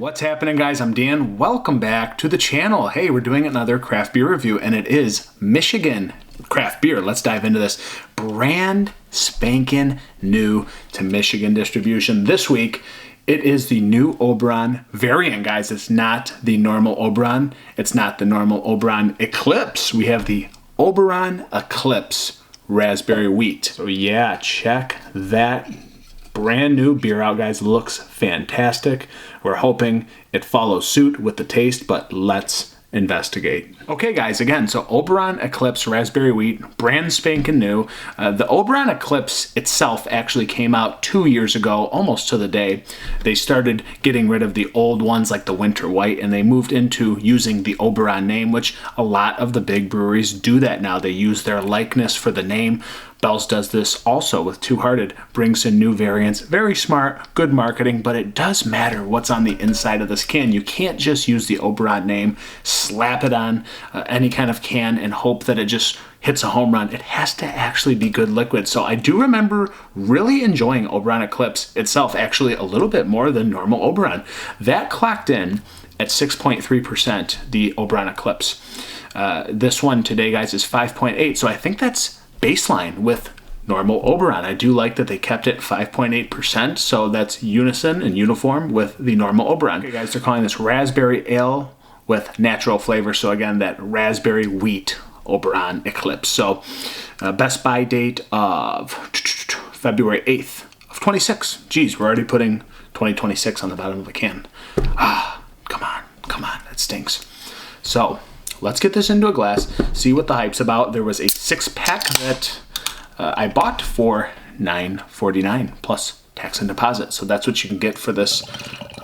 What's happening, guys? I'm Dan. Welcome back to the channel. Hey, we're doing another craft beer review, and it is Michigan craft beer. Let's dive into this. Brand spanking new to Michigan distribution this week. It is the new Oberon variant, guys. It's not the normal Oberon. It's not the normal Oberon Eclipse. We have the Oberon Eclipse Raspberry Wheat. So yeah, check that brand new beer out, guys. Looks fantastic. We're hoping it follows suit with the taste, but let's investigate. Okay, guys, again, so Oberon Eclipse Raspberry Wheat, brand spanking new. The Oberon Eclipse itself actually came out 2 years ago, almost to the day. They started getting rid of the old ones like the Winter White, and they moved into using the Oberon name, which a lot of the big breweries do that now. They use their likeness for the name. Bell's does this also with Two Hearted, brings in new variants. Very smart, good marketing, but it does matter what's on the inside of this can. You can't just use the Oberon name, slap it on any kind of can and hope that it just hits a home run. It has to actually be good liquid. So I do remember really enjoying Oberon Eclipse itself, actually a little bit more than normal Oberon. That clocked in at 6.3%, the Oberon Eclipse. This one today, guys, is 5.8, so I think that's baseline with normal Oberon. I do like that they kept it 5.8%, so that's unison and uniform with the normal Oberon. Okay, guys, they're calling this Raspberry Ale with natural flavor, so again, that Raspberry Wheat Oberon Eclipse. So best buy date of February 8th of 26. Geez, we're already putting 2026 on the bottom of the can. Come on, that stinks. So let's get this into a glass, see what the hype's about. There was a 6-pack that I bought for $9.49 plus tax and deposit. So that's what you can get for this.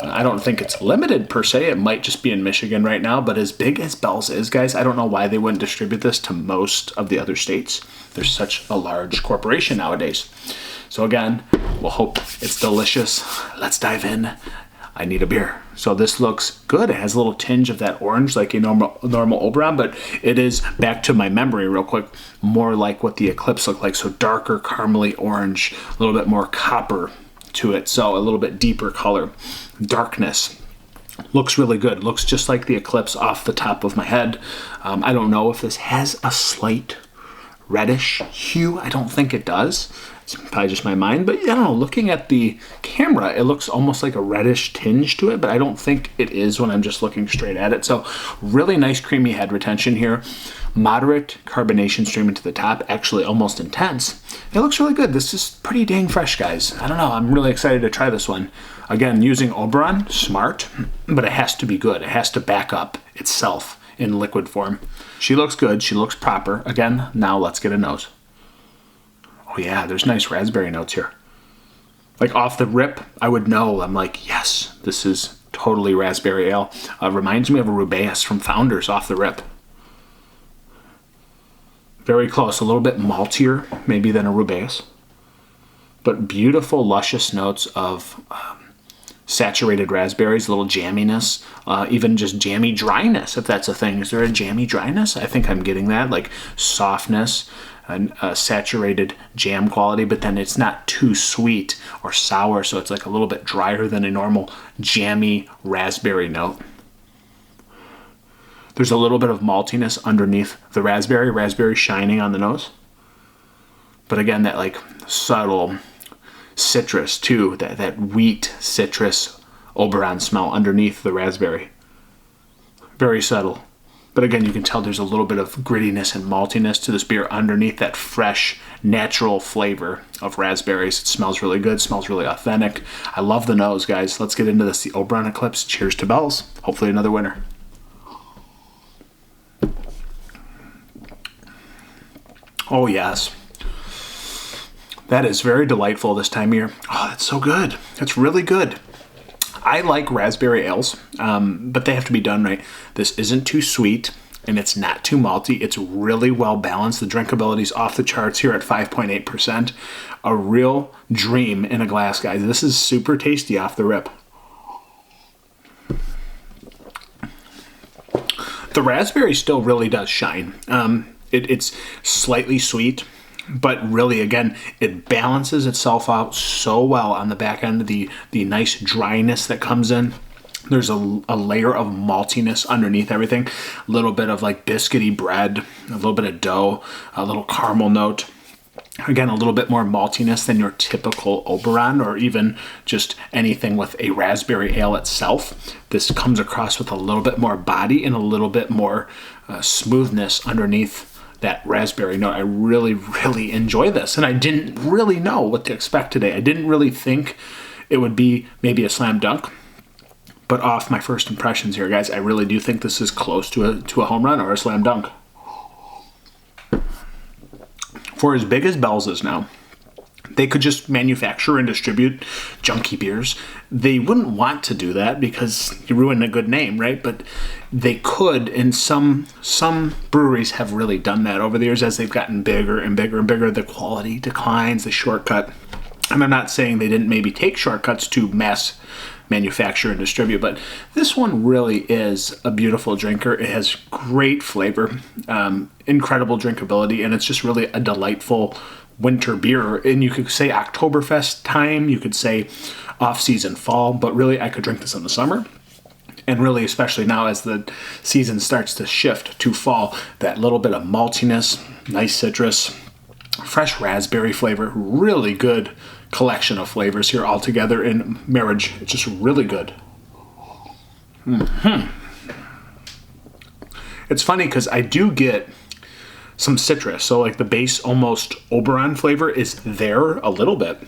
I don't think it's limited per se. It might just be in Michigan right now, but as big as Bell's is, guys, I don't know why they wouldn't distribute this to most of the other states. They're such a large corporation nowadays. So again, we'll hope it's delicious. Let's dive in. I need a beer. So this looks good. It has a little tinge of that orange like a normal Oberon, but it is, back to my memory real quick, more like what the Eclipse looked like. So darker, caramely orange, a little bit more copper to it. So a little bit deeper color. Darkness. Looks really good. Looks just like the Eclipse off the top of my head. I don't know if this has a slight reddish hue. I don't think it does. It's probably just my mind, but I don't know, looking at the camera, it looks almost like a reddish tinge to it, but I don't think it is when I'm just looking straight at it. So really nice creamy head retention here. Moderate carbonation streaming to the top, actually almost intense. It looks really good. This is pretty dang fresh, guys. I don't know, I'm really excited to try this one. Again, using Oberon, smart, but it has to be good. It has to back up itself in liquid form. She looks good, she looks proper. Again, now let's get a nose. Oh yeah, there's nice raspberry notes here. Like off the rip, I would know. I'm like, yes, this is totally raspberry ale. Reminds me of a Rubaeus from Founders off the rip. Very close, a little bit maltier maybe than a Rubaeus. But beautiful, luscious notes of saturated raspberries, a little jamminess, even just jammy dryness, if that's a thing. Is there a jammy dryness? I think I'm getting that, like softness and saturated jam quality, but then it's not too sweet or sour, so it's like a little bit drier than a normal jammy raspberry note. There's a little bit of maltiness underneath the raspberry shining on the nose. But again, that like subtle citrus too, that wheat citrus Oberon smell underneath the raspberry. Very subtle. But again, you can tell there's a little bit of grittiness and maltiness to this beer underneath that fresh, natural flavor of raspberries. It smells really good, smells really authentic. I love the nose, guys. Let's get into this. The Oberon Eclipse. Cheers to Bell's. Hopefully another winner. Oh, yes. That is very delightful this time of year. Oh, that's so good. That's really good. I like raspberry ales, but they have to be done right. This isn't too sweet, and it's not too malty. It's really well balanced. The drinkability is off the charts here at 5.8%. A real dream in a glass, guys. This is super tasty off the rip. The raspberry still really does shine. It's slightly sweet, but really, again, it balances itself out so well on the back end of the nice dryness that comes in. There's a layer of maltiness underneath everything. A little bit of like biscuity bread, a little bit of dough, a little caramel note. Again, a little bit more maltiness than your typical Oberon or even just anything with a raspberry ale itself. This comes across with a little bit more body and a little bit more smoothness underneath that raspberry note. I really, really enjoy this. And I didn't really know what to expect today. I didn't really think it would be maybe a slam dunk. But off my first impressions here, guys, I really do think this is close to a home run or a slam dunk. For as big as Bell's is now, they could just manufacture and distribute junky beers. They wouldn't want to do that because you ruin a good name, right? But they could, and some breweries have really done that over the years as they've gotten bigger and bigger and bigger. The quality declines, the shortcut. And I'm not saying they didn't maybe take shortcuts to mass manufacture and distribute, but this one really is a beautiful drinker. It has great flavor, incredible drinkability, and it's just really a delightful winter beer. And you could say Oktoberfest time, you could say off-season fall, but really I could drink this in the summer. And really, especially now as the season starts to shift to fall, that little bit of maltiness, nice citrus, fresh raspberry flavor, really good collection of flavors here all together in marriage. It's just really good. It's funny because I do get some citrus. So like the base almost Oberon flavor is there a little bit.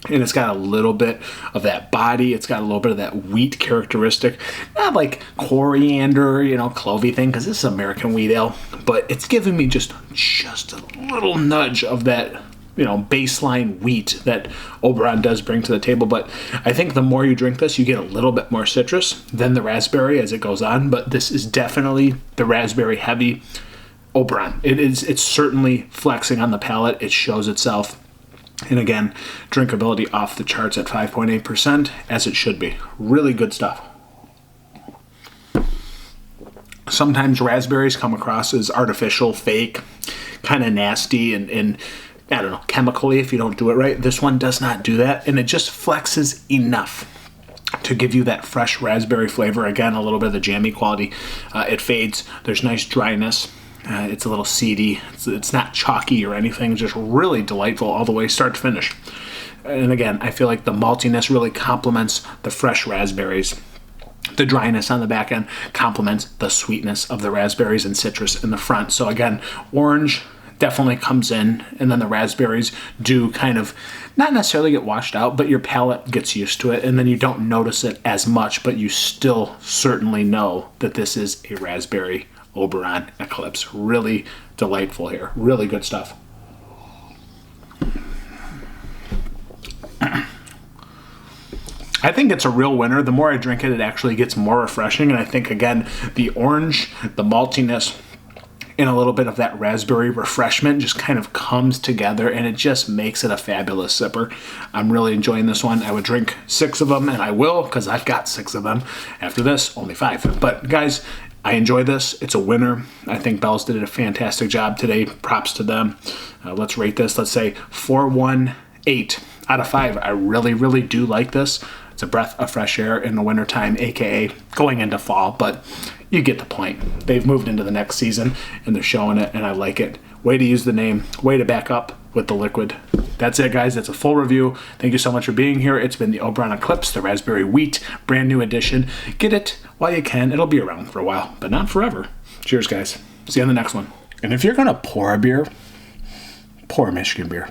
And it's got a little bit of that body. It's got a little bit of that wheat characteristic. Not like coriander, clovey thing, because this is American wheat ale. But it's giving me just a little nudge of that, baseline wheat that Oberon does bring to the table. But I think the more you drink this, you get a little bit more citrus than the raspberry as it goes on. But this is definitely the raspberry heavy Oberon. It's certainly flexing on the palate. It shows itself. And again, drinkability off the charts at 5.8%, as it should be. Really good stuff. Sometimes raspberries come across as artificial, fake, kind of nasty, and I don't know, chemically if you don't do it right. This one does not do that, and it just flexes enough to give you that fresh raspberry flavor. Again, a little bit of the jammy quality. It fades. There's nice dryness. It's a little seedy. It's not chalky or anything. Just really delightful all the way start to finish. And again, I feel like the maltiness really complements the fresh raspberries. The dryness on the back end complements the sweetness of the raspberries and citrus in the front. So again, orange definitely comes in, and then the raspberries do kind of not necessarily get washed out, but your palate gets used to it, and then you don't notice it as much, but you still certainly know that this is a raspberry Oberon Eclipse. Really delightful here. Really good stuff. I think it's a real winner. The more I drink it, it actually gets more refreshing. And I think, again, the orange, the maltiness, and a little bit of that raspberry refreshment just kind of comes together, and it just makes it a fabulous sipper. I'm really enjoying this one. I would drink 6 of them, and I will because I've got 6 of them. After this, only 5. But guys, I enjoy this. It's a winner. I think Bell's did a fantastic job today. Props to them. Let's rate this. Let's say 4.18 out of 5. I really, really do like this. It's a breath of fresh air in the wintertime, aka going into fall, but you get the point. They've moved into the next season, and they're showing it, and I like it. Way to use the name. Way to back up with the liquid. That's it, guys. That's a full review. Thank you so much for being here. It's been the Oberon Eclipse, the Raspberry Wheat, brand new edition. Get it while you can. It'll be around for a while, but not forever. Cheers, guys. See you on the next one. And if you're going to pour a beer, pour Michigan beer.